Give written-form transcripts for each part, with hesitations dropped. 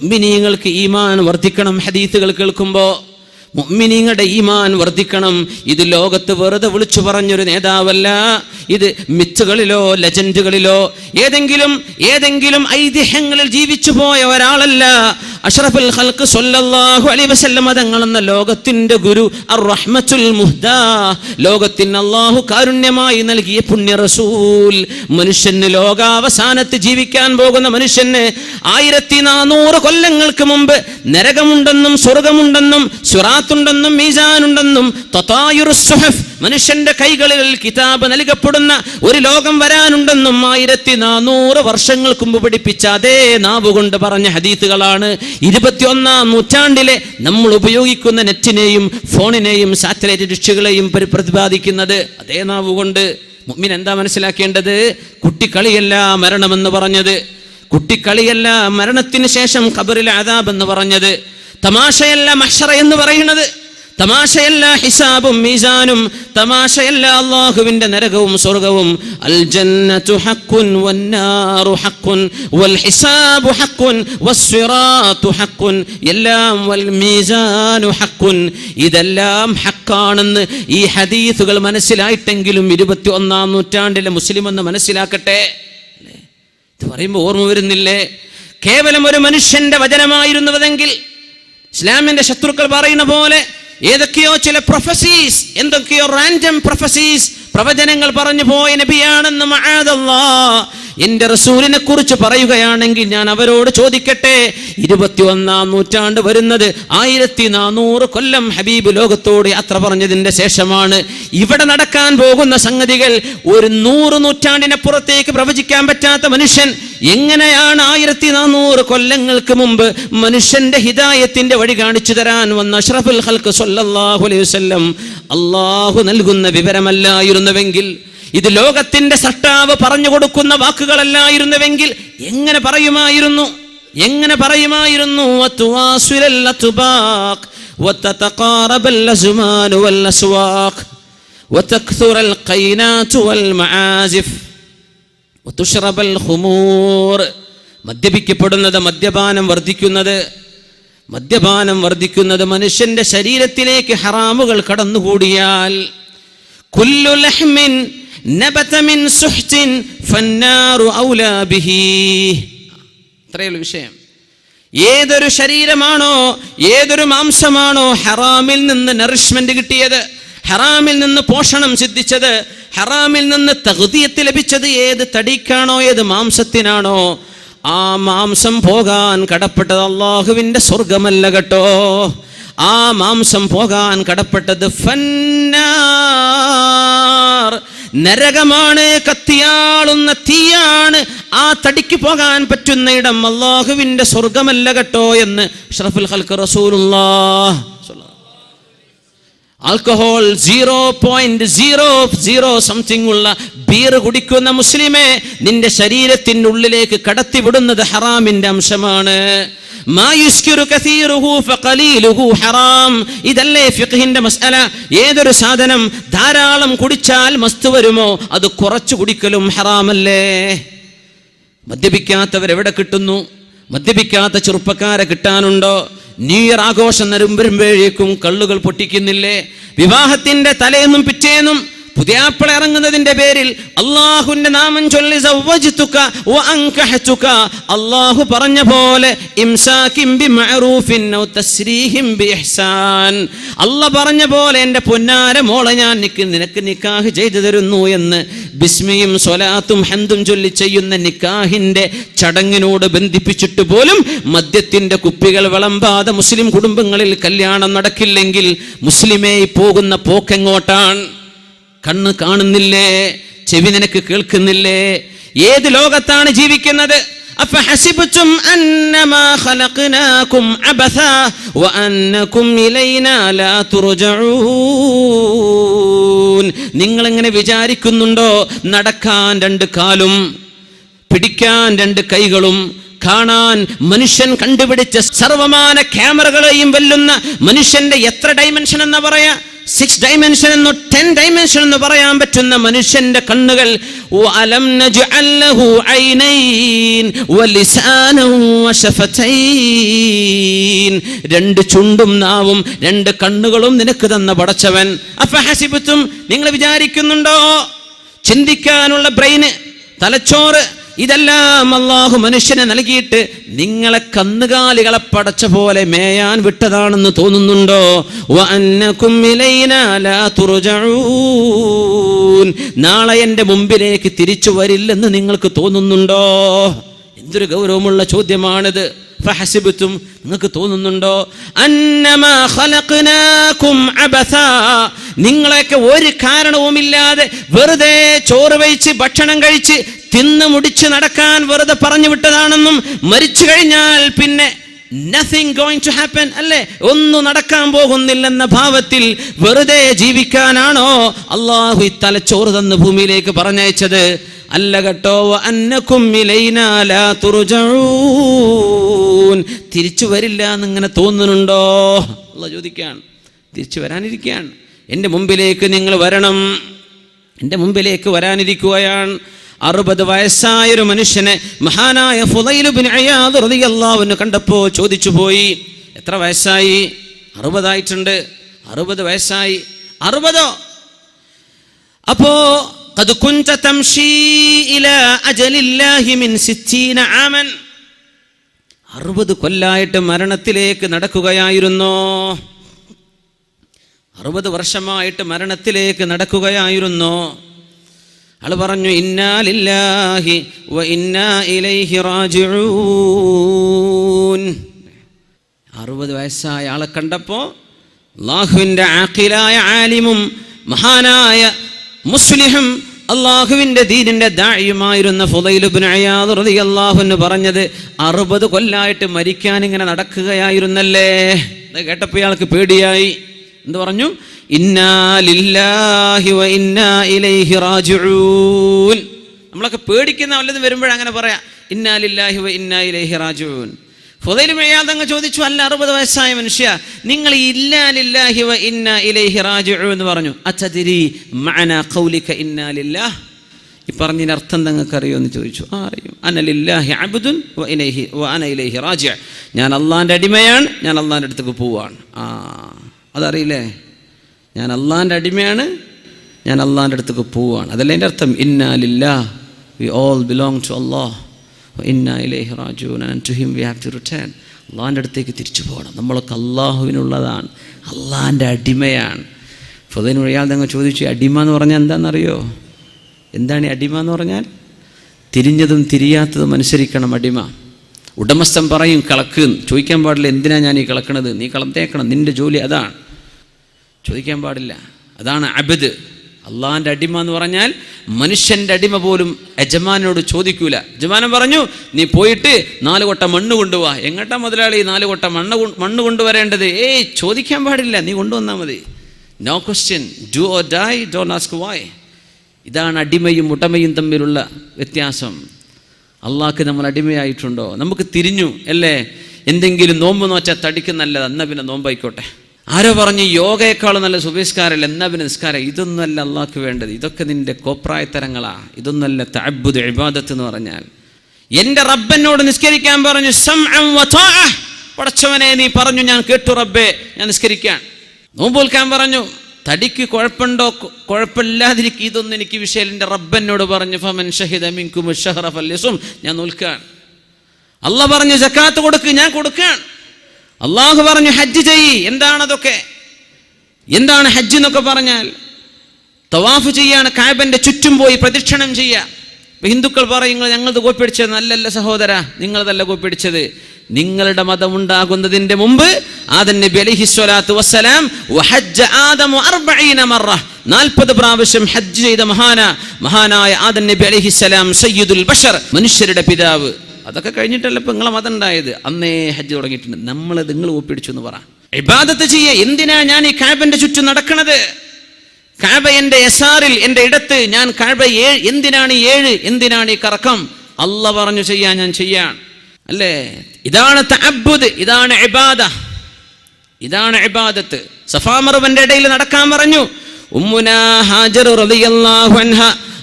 മുഅ്മിനീങ്ങൾക്ക് ഈമാൻ വർദ്ധിക്കണം. ഹദീസുകൾ കേൾക്കുമ്പോൾ മുഅ്മിനീങ്ങളുടെ ഈമാൻ വർദ്ധിക്കണം. ഇത് ലോകത്ത് വെറുതെ വിളിച്ചു പറഞ്ഞൊരു നേതാവല്ല. ഇത് മിത്തുകളിലോ ലെജൻഡുകളിലോ ഏതെങ്കിലും ഐതിഹ്യങ്ങളിൽ ജീവിച്ചു പോയ ഒരാളല്ല. അഷ്റഫുൽ ഖൽഖ് സ്വല്ലല്ലാഹു അലൈഹി വസല്ലം തങ്ങളെന്ന ലോകത്തിന്റെ ഗുരു അർ-റഹ്മത്തുൽ മുഹ്ദാ, ലോകത്തിന് അല്ലാഹു കാരുണ്യമായി നൽകിയ പുണ്യ റസൂൽ, മനുഷ്യന് ലോകാവസാനത്ത് ജീവിക്കാൻ പോകുന്ന മനുഷ്യന് 1400 കൊല്ലങ്ങൾക്ക് മുമ്പ് നരകമുണ്ടെന്നും സ്വർഗമുണ്ടെന്നും സിറാത്തുണ്ടെന്നും മീസാനുണ്ടെന്നും തതായുറുസ് സുഹഫ്, മനുഷ്യന്റെ കൈകളിൽ കിതാബ് നൽകപ്പെടുന്ന ഒരു ലോകം വരാനുണ്ടെന്നും 1400 വർഷങ്ങൾക്ക് മുമ്പ് പഠിപ്പിച്ച അതേ നാവുകൊണ്ട് പറഞ്ഞ ഹദീസുകളാണ് 21-ാം നൂറ്റാണ്ടിലെ നമ്മൾ ഉപയോഗിക്കുന്ന നെറ്റിനെയും ഫോണിനെയും സാറ്റലൈറ്റ് ഡിഷുകളെയും പ്രതിപാദിക്കുന്നത് അതേ നാവുകൊണ്ട്. മുഅ്മിൻ എന്താ മനസ്സിലാക്കേണ്ടത്? കുട്ടിക്കളിയല്ല മരണമെന്ന് പറഞ്ഞത്, കുട്ടിക്കളിയല്ല മരണത്തിന് ശേഷം ഖബറിൽ അദാബ് എന്ന് പറഞ്ഞത്, തമാശയല്ല മഹ്ശറ എന്ന് പറയുന്നത്, തമാശയല്ല ഹിസാബും മീസാനും, തമാശയല്ല അല്ലാഹുവിന്റെ നരകവും സ്വർഗവും. അൽ ജന്നതു ഹഖ്ഖുൻ വന്നാറു ഹഖ്ഖുൻ വൽ ഹിസാബു ഹഖ്ഖുൻ വസ്സിറാത്തു ഹഖ്ഖുൻ എല്ലാം വൽ മീസാനു ഹഖ്ഖുൻ, ഇതെല്ലാം ഹഖാണെന്ന് ഈ ഹദീസുകൾ മനസ്സിലായിട്ടെങ്കിലും 21-ാം നൂറ്റാണ്ടിലെ മുസ്ലിം എന്ന് മനസ്സിലാക്കട്ടെ. ഇത് പറയുമ്പോൾ ഓർമ്മ വരുന്നില്ലേ? കേവലം ഒരു മനുഷ്യന്റെ വചനമായിരുന്നുവെങ്കിൽ ഇസ്ലാമിന്റെ ശത്രുക്കൾ പറയുന്ന പോലെ ഏതൊക്കെയോ ചില പ്രൊഫസീസ്, എന്തൊക്കെയോ റാൻഡം പ്രൊഫസീസ്, പ്രവചനങ്ങൾ പറഞ്ഞു പോയ നബിയാണെന്ന് മഅദല്ലാഹ് എന്റെ റസൂലിനെ കുറിച്ച് പറയുകയാണെങ്കിൽ ഞാൻ അവരോട് ചോദിക്കട്ടെ, 21-ാം നൂറ്റാണ്ട് വരുന്നത് 1400 കൊല്ലം ഹബീബ് ലോകത്തോട് യാത്ര പറഞ്ഞതിന്റെ ശേഷമാണ്. ഇവിടെ നടക്കാൻ പോകുന്ന സംഗതികൾ ഒരു 100 നൂറ്റാണ്ടിനപ്പുറത്തേക്ക് പ്രവചിക്കാൻ പറ്റാത്ത മനുഷ്യൻ എങ്ങനെയാണ് 1400 കൊല്ലങ്ങൾക്ക് മുമ്പ് മനുഷ്യന്റെ ഹിദായത്തിന്റെ വഴി കാണിച്ചു തരാൻ വന്ന അഷ്റഫുൽ ഖൽഖ് സ്വല്ലല്ലാഹു അലൈഹി വസല്ലം അല്ലാഹു നൽകുന്ന വിവരമല്ലായിരുന്നുവെങ്കിൽ, ഇത് ലോകത്തിന്റെ സട്ടാവ് പറഞ്ഞു കൊടുക്കുന്ന വാക്കുകളല്ലായിരുന്നുവെങ്കിൽ എങ്ങനെ പറയുമായിരുന്നു? മദ്യപിക്കപ്പെടുന്നത്, മദ്യപാനം വർദ്ധിക്കുന്നത് മനുഷ്യന്റെ ശരീരത്തിലേക്ക് ഹറാമുകൾ കടന്നുകൂടിയാൽ കുല്ലു ലഹ്മിൻ നബത മിൻ സുഹ്തിൻ ഫന്നാറു ഔലാ ബിഹി. ഇത്രയുള്ള വിഷയം. ഏതൊരു ശരീരമാണോ, ഏതൊരു മാംസമാണോ ഹറാമിൽ നിന്ന് നറിഷ്മെന്റ് കിട്ടിയത്, ഹറാമിൽ നിന്ന് പോഷണം സിദ്ധിച്ചത്, ഹറാമിൽ നിന്ന് തഗ്ദിയത്ത് ലഭിച്ചത്, ഏത് തടിക്കാണോ ഏത് മാംസത്തിനാണോ, ആ മാംസം പോകാൻ കടപ്പെട്ടത് അല്ലാഹുവിന്റെ സ്വർഗമല്ല കേട്ടോ. ആ മാംസം പോകാൻ കടപ്പെട്ടത് ഫന്നാർ, നരകമാണ്, കത്തിയാളുന്ന തീയാണ്. ആ തടിക്ക് പോകാൻ പറ്റുന്ന ഇടം അല്ലാഹുവിന്റെ സ്വർഗമല്ല കേട്ടോ എന്ന് അഷ്റഫുൽ ഖൽഖ് റസൂലുള്ളാഹ്. ആൽക്കഹോൾ 0.00 സംതിങ് ഉള്ള ബീർ കുടിക്കുന്ന മുസ്ലിമേ, നിന്റെ ശരീരത്തിന്റെ ഉള്ളിലേക്ക് കടത്തിവിടുന്നത് ഹറാമിന്റെ അംശമാണ്. ഇതല്ലേ ഫിഖ്ഹിന്റെ മസ്അല. ഏതൊരു സാധനം ധാരാളം കുടിച്ചാൽ മസ്ത് വരുമോ, അത് കുറച്ചു കുടിക്കലും ഹറാമല്ലേ? മദ്യപിക്കാത്തവരെവിടെ കിട്ടുന്നു? മദ്യപിക്കാത്ത ചെറുപ്പക്കാരെ കിട്ടാനുണ്ടോ? ന്യൂ ഇയർ ആഘോഷം വരുമ്പോഴേക്കും കള്ളുകൾ പൊട്ടിക്കുന്നില്ലേ? വിവാഹത്തിന്റെ തലേന്നും പിറ്റേന്നും പുതിയാപ്പിള ഇറങ്ങുന്നതിന്റെ പേരിൽ അല്ലാഹുവിന്റെ നാമം ചൊല്ലി സവ്വജ്തുക വ അൻകഹതുക, അല്ലാഹു പറഞ്ഞ പോലെ ഇംസാകിൻ ബിമഅറൂഫിൻ ഔ തസ്രീഹിൻ ബിഇഹ്സാൻ, അല്ലാഹു പറഞ്ഞ പോലെ എൻ്റെ പൊന്നാര മോളെ ഞാൻ നിനക്ക് നിക്കാഹ് ചെയ്തു തരുന്നു എന്ന് ബിസ്മിയും സ്വലാത്തും ഹംദും ചൊല്ലി ചെയ്യുന്ന നിക്കാഹിന്റെ ചടങ്ങിനോട് ബന്ധിപ്പിച്ചിട്ട് പോലും മദ്യത്തിന്റെ കുപ്പികൾ വിളമ്പാതെ മുസ്ലിം കുടുംബങ്ങളിൽ കല്യാണം നടക്കില്ലെങ്കിൽ മുസ്ലിമേ പോകുന്ന പോക്കെങ്ങോട്ടാണ്? കണ്ണ് കാണുന്നില്ലേ? ചെവി നിനക്ക് കേൾക്കുന്നില്ലേ? ഏത് ലോകത്താണ് ജീവിക്കുന്നത്? അഫഹസിബ്തും അന്നമാ ഖലഖനാകും അബസാ വഅന്നകും ഇലൈനാ ലാ തുർജഊൻ. നിങ്ങൾ എങ്ങനെ വിചാരിക്കുന്നുണ്ടോ നടക്കാൻ 2 കാലും, പിടിക്കാൻ 2 കൈകളും, കാണാൻ മനുഷ്യൻ കണ്ടുപിടിച്ച സർവമാന ക്യാമറകളെയും വെല്ലുന്ന മനുഷ്യന്റെ എത്ര ഡൈമെൻഷൻ എന്ന് പറയാ? 6 ഡൈമെൻഷൻ എന്നോ 10 ഡൈമെൻഷൻ എന്ന് പറയാൻ പറ്റുന്ന മനുഷ്യന്റെ കണ്ണുകൾ, വഅലം നജ്അൽ ലഹു ഐനൈൻ വലിസാനൻ വശഫതൈൻ, 2 ചുണ്ടും നാവും 2 കണ്ണുകളും നിനക്ക് തന്ന പടച്ചവൻ. അഫഹസിബതും, നിങ്ങൾ വിചാരിക്കുന്നുണ്ടോ ചിന്തിക്കാനുള്ള ബ്രെയിന്, തലച്ചോറ്, ഇതെല്ലാം അല്ലാഹു മനുഷ്യനെ നൽകിയിട്ട് നിങ്ങളെ കന്നുകാലികളെ പടച്ച പോലെ മേയാൻ വിട്ടതാണെന്ന് തോന്നുന്നുണ്ടോ? വഅന്നകും ഇലൈനാ ലാ തുർജഊൻ, നാളെ എൻ്റെ മുമ്പിലേക്ക് തിരിച്ചു വരില്ലെന്ന് നിങ്ങൾക്ക് തോന്നുന്നുണ്ടോ? എന്തൊരു ഗൗരവമുള്ള ചോദ്യമാണിത്. ഫഹസിബതും, നിങ്ങൾക്ക് തോന്നുന്നുണ്ടോ അന്നമാ ഖലഖനാകും അബസാ, നിങ്ങളെയൊക്കെ ഒരു കാരണവുമില്ലാതെ വെറുതെ ചോറ് വെച്ച് ഭക്ഷണം കഴിച്ച് തിന്ന് മുടിച്ച് നടക്കാൻ വെറുതെ പറഞ്ഞു വിട്ടതാണെന്നും, മരിച്ചു കഴിഞ്ഞാൽ പിന്നെ nothing going to happen, അല്ലേ, ഒന്നും നടക്കാൻ പോകുന്നില്ലെന്ന ഭാവത്തിൽ വെറുതെ ജീവിക്കാനാണോ അല്ലാഹു ഈ തലച്ചോറ് തന്ന് ഭൂമിയിലേക്ക് പറഞ്ഞയച്ചത്? അല്ല കേട്ടോ. വഅന്നകും ഇലൈനാ ലാ തുർജഊൻ, തിരിച്ചു വരില്ല എന്നിങ്ങനെ തോന്നുന്നുണ്ടോ? അല്ലാഹു ചോദിക്കുകയാണ്. തിരിച്ചു വരാനിരിക്കുകയാണ്. എൻ്റെ മുമ്പിലേക്ക് നിങ്ങൾ വരണം, എൻ്റെ മുമ്പിലേക്ക് വരാനിരിക്കുകയാണ്. 60 വയസ്സായൊരു മനുഷ്യനെ മഹാനായ ഫുളൈൽ ഇബ്നു ഇയാദ് റളിയല്ലാഹു അൻഹു കണ്ടപ്പോൾ ചോദിച്ചു പോയി, എത്ര വയസ്സായി? 60 ആയിട്ടുണ്ട്. 60 വയസ്സായി. 60 അപ്പോ ഖദ് കുൻത തംശി ഇലാ അജലില്ലാഹി മിൻ 60 ആമൻ, 60 കൊല്ലായിട്ട് മരണത്തിലേക്ക് നടക്കുകയായിരുന്നോ? 60 വർഷമായിട്ട് മരണത്തിലേക്ക് നടക്കുകയായിരുന്നോ? ആള് പറഞ്ഞു, ഇന്നാ ലില്ലാഹി വ ഇന്നാ ഇലൈഹി റാജിഊൻ. 60 വയസ്സായ ആളെ കണ്ടപ്പോ അല്ലാഹുവിൻ്റെ ആഖിലായ ആലിമും മഹാനായ മുസ്ലിഹും അള്ളാഹുവിൻ്റെ ദീനിൻ്റെ ദാഇയുമായിരുന്ന ഫുളൈൽ ഇബ്നു ഇയാദ് റളിയല്ലാഹു അൻഹു പറഞ്ഞത് 60 കൊല്ലായിട്ട് മരിക്കാൻ ഇങ്ങനെ നടക്കുകയായിരുന്നല്ലേ. അത് കേട്ടപ്പോൾ ഇയാൾക്ക് പേടിയായി. എന്ത് പറഞ്ഞു? ഇന്നാ ലില്ലാഹി വ ഇന്നാ ഇലൈഹി റാജിഊൻ. നമ്മളൊക്കെ പേടിക്കുന്ന വല്ലതും വരുമ്പോഴങ്ങനെ പറയാം, ഇന്നാ ലില്ലാഹി വ ഇന്നാ ഇലൈഹി റാജിഊൻ. ഫുളൈൽ ഇബ്നു ഇയാദ് അങ്ങ് ചോദിച്ചു, അല്ല 60 വയസ്സായ മനുഷ്യ, നിങ്ങൾ ഇന്നാ ലില്ലാഹി വ ഇന്നാ ഇലൈഹി റാജിഊൻ എന്ന് പറഞ്ഞു. അതദ്രി മഅനാ ഖൗലിക ഇന്നാ ലില്ലാഹ്, ഈ പറഞ്ഞതിൻ്റെ അർത്ഥം നിങ്ങൾക്ക് അറിയോ എന്ന് ചോദിച്ചു. അറിയും. അന ലില്ലാഹി അബ്ദുൻ വ അന ഇലൈഹി റാജി, ഞാൻ അള്ളാഹിൻ്റെ അടിമയാണ്, ഞാൻ അള്ളാഹിൻ്റെ അടുത്തേക്ക് പോവാണ്. അതറിയില്ലേ? ഞാൻ അള്ളാഹിൻ്റെ അടിമയാണ്, ഞാൻ അള്ളാഹിൻ്റെ അടുത്തേക്ക് പോവാണ്. അതല്ല എൻ്റെ അർത്ഥം. ഇന്നാ ലില്ലാഹ്, we all belong to Allah, വ ഇന്നാ ഇലൈഹി റാജിഊൻ, and to him we have to return. അള്ളാഹിൻ്റെ അടുത്തേക്ക് തിരിച്ചു പോകണം. നമ്മളൊക്കെ അള്ളാഹുവിനുള്ളതാണ്, അള്ളാഹിൻ്റെ അടിമയാണ്. ഫുളൈൽ ഇയാൾ നിങ്ങൾ ചോദിച്ചു, അടിമ എന്ന് പറഞ്ഞാൽ എന്താണെന്നറിയോ? എന്താണ് ഈ അടിമ എന്ന് പറഞ്ഞാൽ? തിരിഞ്ഞതും തിരിയാത്തതും അനുസരിക്കണം അടിമ. ഉടമസ്ഥൻ പറയും കളക്ക്, ചോദിക്കാൻ പാടില്ല, എന്തിനാ ഞാൻ ഈ കളക്കണത്, നീ കളത്തേക്കണം, നിൻ്റെ ജോലി അതാണ്, ചോദിക്കാൻ പാടില്ല. അതാണ് അബ്ദ്. അള്ളാഹിൻ്റെ അടിമ എന്ന് പറഞ്ഞാൽ മനുഷ്യൻ്റെ അടിമ പോലും യജമാനോട് ചോദിക്കൂല. യജമാനൻ പറഞ്ഞു, നീ പോയിട്ട് 4 കൊട്ട മണ്ണ് കൊണ്ടുപോവാ. എങ്ങോട്ടാ മുതലാളി 4 കൊട്ട മണ്ണ് കൊണ്ടുവരേണ്ടത്? ചോദിക്കാൻ പാടില്ല, നീ കൊണ്ടുവന്നാൽ മതി. No question, do or die, don't ask why. ഇതാണ് അടിമയും ഉടമയും തമ്മിലുള്ള വ്യത്യാസം. അള്ളാഹ്ക്ക് നമ്മൾ അടിമയായിട്ടുണ്ടോ? നമുക്ക് തിരിഞ്ഞു അല്ലേ? എന്തെങ്കിലും നോമ്പ് നോച്ചാൽ തടിക്ക് നല്ലത്, എന്നാൽ പിന്നെ നോമ്പായിക്കോട്ടെ. ആരോ പറഞ്ഞു യോഗയേക്കാളും നല്ല സുബഹിസ്കാരമല്ല, എന്നാൽ പിന്നെ നിസ്കാരം. ഇതൊന്നുമല്ല അള്ളാഹ്ക്ക് വേണ്ടത്. ഇതൊക്കെ നിന്റെ കോപ്രായത്തരങ്ങളാ. ഇതൊന്നല്ല തഅബ്ബുദ് ഇബാദത്ത് എന്ന് പറഞ്ഞാൽ. എൻ്റെ റബ്ബനോട് നിസ്കരിക്കാൻ പറഞ്ഞു, സമഅൻ വ ത്വാഅ, പടച്ചവനെ നീ പറഞ്ഞു, ഞാൻ കേട്ടു റബ്ബേ, ഞാൻ നിസ്കരിക്കാൻ. നോമ്പ് നോൽക്കാൻ പറഞ്ഞു, തടിക്ക് കുഴപ്പമുണ്ടോ കുഴപ്പമില്ലാതിരിക്കും, ഇതൊന്നും എനിക്ക് വിഷയം. എൻ്റെ റബ്ബനോട് പറഞ്ഞു, ഫമൻ ഷഹിദ മിൻകും അശ്ശഹറ ഫല്യസും, ഞാൻ നോൽക്കാൻ. അള്ളാഹ് പറഞ്ഞു സക്കാത്ത് കൊടുക്ക്, ഞാൻ കൊടുക്കാൻ. അള്ളാഹു പറഞ്ഞു ഹജ്ജ് ചെയ്യ്. എന്താണതൊക്കെ? എന്താണ് ഹജ്ജ് എന്നൊക്കെ പറഞ്ഞാൽ? തവാഫ് ചെയ്യാണ്, കഅബന്റെ ചുറ്റും പോയി പ്രദക്ഷിണം ചെയ്യുക. ഹിന്ദുക്കൾ പറയും ഞങ്ങളത് കോപ്പിടിച്ചത്. നല്ലല്ല സഹോദര, നിങ്ങളതല്ല കോപ്പിടിച്ചത്. നിങ്ങളുടെ മതം ഉണ്ടാകുന്നതിന്റെ മുമ്പ് ആദം നബി അലൈഹിസ്സലാത്തു വസ്സലാം വഹജ്ജ ആദമു 40 മറ, 40 പ്രാവശ്യം ഹജ്ജ് ചെയ്ത മഹാനായ ആദം നബി അലൈഹിസ്സലാം സയ്യിദുൽ ബഷർ, മനുഷ്യരുടെ പിതാവ്. അതൊക്കെ കഴിഞ്ഞിട്ടല്ല ഇപ്പൊ നിങ്ങളെ മതം ഉണ്ടായത്. അന്നേ ഹജ്ജ് തുടങ്ങിയിട്ടുണ്ട്. നമ്മളത് നിങ്ങൾ ഒപ്പിടിച്ചു എന്ന് പറ. ഇബാദത്ത് ചെയ്യ. എന്തിനാ ഞാൻ ഈ കഅബന്റെ ചുറ്റും നടക്കണത്? കഅബ എന്റെ യസാറിൽ, എന്റെ ഇടത്ത്. ഞാൻ കഅബ എന്തിനാണ് ഈ 7? എന്തിനാണ് ഈ കറക്കം? അല്ലാഹ് പറഞ്ഞു ചെയ്യാൻ, ഞാൻ ചെയ്യാൻ. അല്ലേ? ഇതാണ് തഅബ്ബുദ്, ഇതാണ് ഇബാദ. ഇതാണ് ഇബാദത്ത്. സഫാ മർവന്റെ ഇടയിൽ നടക്കാൻ പറഞ്ഞു. ഉമ്മുനാ ഹാജർ റളിയല്ലാഹു അൻഹ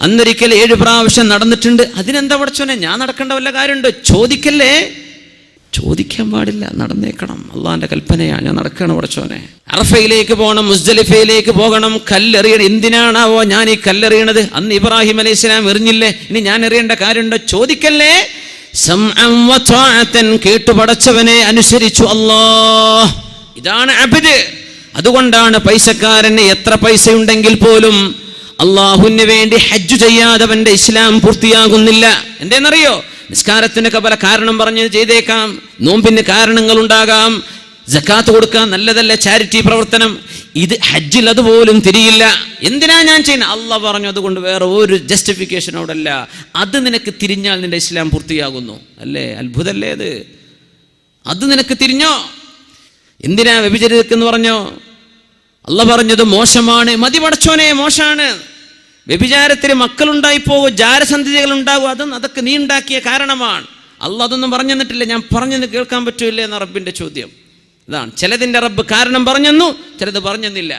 അന്നൊരിക്കൽ 7 പ്രാവശ്യം നടന്നിട്ടുണ്ട്. അതിനെന്താ പടച്ചോനെ, ഞാൻ നടക്കേണ്ട വല്ല കാര്യമുണ്ടോ? ചോദിക്കല്ലേ, ചോദിക്കാൻ പാടില്ല, നടന്നേക്കണം. അള്ളാന്റെ കൽപ്പനയാണ്, ഞാൻ നടക്കണം പടച്ചോനെ. അറഫയിലേക്ക് പോകണം, മുസ്ദലിഫയിലേക്ക് പോകണം, കല്ലെറിയണം. എന്തിനാണാവോ ഞാൻ ഈ കല്ലെറിയണത്? അന്ന് ഇബ്രാഹിം അലൈഹി സ്വലാം എറിഞ്ഞില്ലേ, ഇനി ഞാൻ എറിയേണ്ട കാര്യമുണ്ടോ? ചോദിക്കല്ലേ. സംഅൻ വതഅതൻ, കേട്ടു പടച്ചവനെ അനുസരിച്ചു അല്ലാഹ്. ഇതാണ് അബ്ദ്. അതുകൊണ്ടാണ് പൈസക്കാരന് എത്ര പൈസയുണ്ടെങ്കിൽ പോലും അള്ളാഹുവിന് വേണ്ടി ഹജ്ജ് ചെയ്യാതവന്റെ ഇസ്ലാം പൂർത്തിയാകുന്നില്ല. എന്തേന്നറിയോ? നിസ്കാരത്തിനൊക്കെ പല കാരണം പറഞ്ഞ് ചെയ്തേക്കാം, നോമ്പിന് കാരണങ്ങൾ ഉണ്ടാകാം, സക്കാത്ത് കൊടുക്കാൻ നല്ലതല്ല, ചാരിറ്റി പ്രവർത്തനം. ഇത് ഹജ്ജിൽ അതുപോലും തിരിയില്ല. എന്തിനാ ഞാൻ ചെയ്യുന്നത്? അള്ളാഹ് പറഞ്ഞു, അതുകൊണ്ട് വേറെ ഒരു ജസ്റ്റിഫിക്കേഷൻ അവിടെ അല്ല. അത് നിനക്ക് തിരിഞ്ഞാൽ നിന്റെ ഇസ്ലാം പൂർത്തിയാകുന്നു. അല്ലേ, അത്ഭുതല്ലേ അത്? അത് നിനക്ക് തിരിഞ്ഞോ? എന്തിനാ വ്യഭിചരിക്കെന്ന് പറഞ്ഞോ? അള്ളാഹ് പറഞ്ഞത് മോശമാണ്. മതി പടച്ചോനെ, മോശമാണ്. വ്യഭിചാരത്തിൽ മക്കളുണ്ടായിപ്പോകും, ജാരസന്ധതികൾ ഉണ്ടാകും, അതൊക്കെ നീ ഉണ്ടാക്കിയ കാരണമാണ്. അള്ളാഹ് അതൊന്നും പറഞ്ഞു തന്നിട്ടില്ല. ഞാൻ പറഞ്ഞെന്ന് കേൾക്കാൻ പറ്റൂല്ലേ എന്ന റബ്ബിന്റെ ചോദ്യം ഇതാണ്. ചിലതിന്റെ റബ്ബ് കാരണം പറഞ്ഞെന്നു, ചിലത് പറഞ്ഞെന്നില്ല.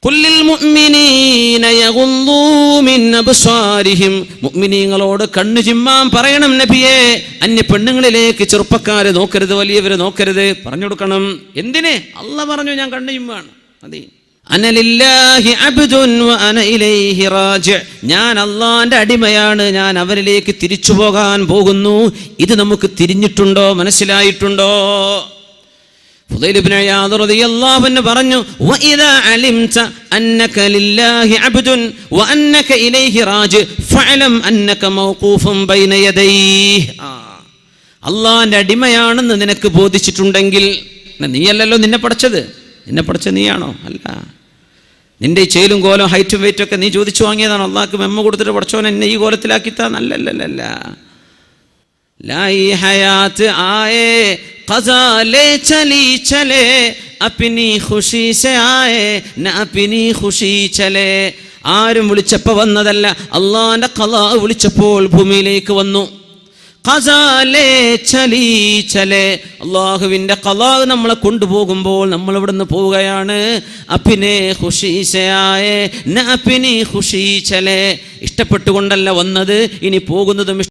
ഖുല്ലിൽ മുഅ്മിനീന യഗുദ്ദൂ മിൻ അബ്സാരിഹിം, മുഅ്മിനീങ്ങളോട് കണ്ണു ചിമ്മാൻ പറയണം നബിയേ. അന്യ പെണ്ണുങ്ങളിലേക്ക് ചെറുപ്പക്കാരെ നോക്കരുത്, വലിയവരെ നോക്കരുത്, പറഞ്ഞു കൊടുക്കണം. എന്തിന്? അള്ളാഹ് പറഞ്ഞു, ഞാൻ കണ്ണു ചിമ്മാണ്. മതി. അനലില്ലാഹി അബ്ദുൻ വ അന ഇലൈഹി റാജി, ഞാൻ അള്ളാന്റെ അടിമയാണ്, ഞാൻ അവരിലേക്ക് തിരിച്ചു പോകാൻ പോകുന്നു. ഇത് നമുക്ക് തിരിഞ്ഞിട്ടുണ്ടോ, മനസ്സിലായിട്ടുണ്ടോ? ഫുദൈൽ ഇബ്നു ഇയാദ് റളിയല്ലാഹു അൻഹു പറഞ്ഞു, വഇദാ അലിംത അന്നക ലില്ലാഹി അബ്ദുൻ വ അന്നക ഇലൈഹി റാജി ഫഅലം അന്നക മൗഖൂഫുൻ ബൈന യദൈഹി. അള്ളാന്റെ അടിമയാണെന്ന് നിനക്ക് ബോധിച്ചിട്ടുണ്ടെങ്കിൽ, നീയല്ലല്ലോ നിന്നെ പഠിച്ചത്, നിന്നെ പഠിച്ച നീയാണോ? അല്ല. നിന്റെ ഈ ചേലും കോലം ഹൈറ്റും വെയിറ്റും ഒക്കെ നീ ചോദിച്ചു വാങ്ങിയതാണ്. അള്ളാഹ്ക്ക് മെമ്മ കൊടുത്തിട്ട് പഠിച്ചോൻ എന്നെ ഈ കോലത്തിലാക്കിത്താ? നല്ലല്ല. ലായി ഹയാത്ത് ആയേ ഖസാ ലേ ചലി ചലേ അപ്നി ഖുശി സേ ആയേ ന അപ്നി ഖുശി ചലേ. ആരും വിളിച്ചപ്പോൾ വന്നതല്ല, അള്ളാന്റെ ഖലാ വിളിച്ചപ്പോൾ ഭൂമിയിലേക്ക് വന്നു. അള്ളാഹുവിന്റെ ഖലാ നമ്മളെ കൊണ്ടുപോകുമ്പോൾ നമ്മൾ ഇവിടുന്ന് പോവുകയാണ്. ഇഷ്ടപ്പെട്ടുകൊണ്ടല്ല വന്നത്, ഇനി പോകുന്നതും